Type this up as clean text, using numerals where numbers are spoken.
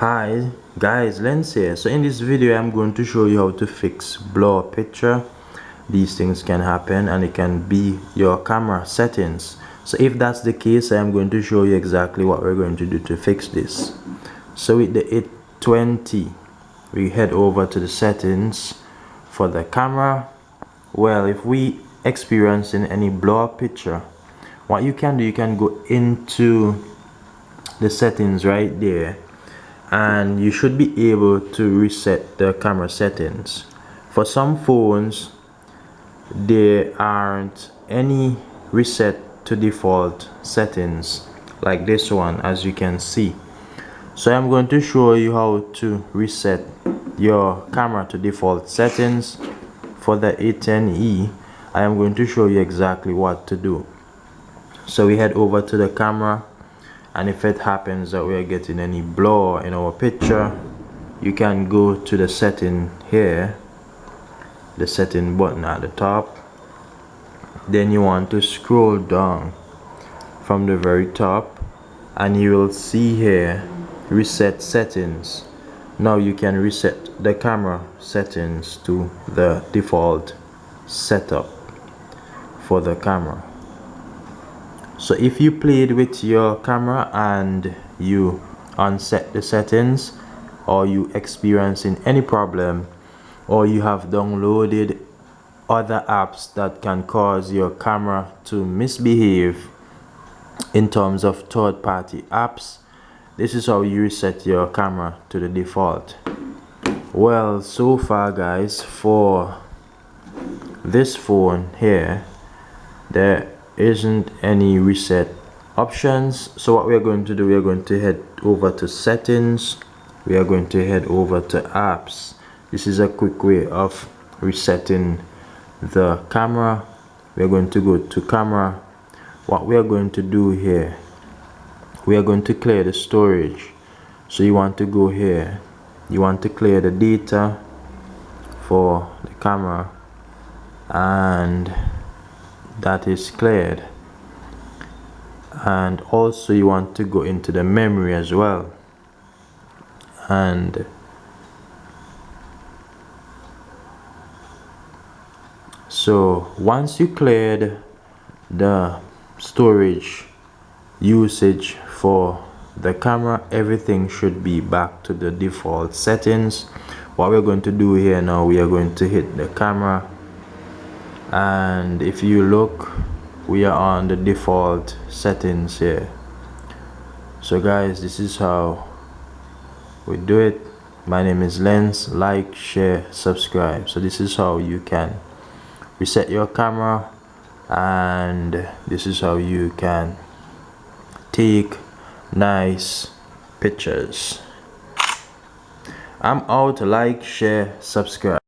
Hi guys, Lens here. So in this video I'm going to show you how to fix blur picture. These things can happen and it can be your camera settings. So if that's the case, I'm going to show you exactly what we're going to do to fix this. So with the a20, we head over to the settings for the camera. Well, if we experiencing any blur picture, what you can do, you can go into the settings right there, and you should be able to reset the camera settings. For some phones there aren't any reset to default settings like this one, as you can see. So I'm going to show you how to reset your camera to default settings. For the a10e, I am going to show you exactly what to do. So we head over to the camera, and if it happens that we are getting any blur in our picture, you can go to the setting here, the setting button at the top. Then you want to scroll down from the very top and you will see here reset settings. Now you can reset the camera settings to the default setup for the camera. So if you played with your camera and you unset the settings, or you experiencing any problem, or you have downloaded other apps that can cause your camera to misbehave in terms of third-party apps, this is how you reset your camera to the default. Well, so far guys, for this phone here there isn't any reset options. So what we are going to do, we are going to head over to settings, we are going to head over to apps. This is a quick way of resetting the camera. We are going to go to camera. What we are going to do here, we are going to clear the storage. So you want to go here, you want to clear the data for the camera, and that is cleared. And also you want to go into the memory as well, and so once you cleared the storage usage for the camera, everything should be back to the default settings. What we're going to do here now, we are going to hit the camera, and if you look, we are on the default settings here. So guys, this is how we do it. My name is Lens. Like, share, subscribe. So this is how you can reset your camera, and this is how you can take nice pictures. I'm out. Like, share, subscribe.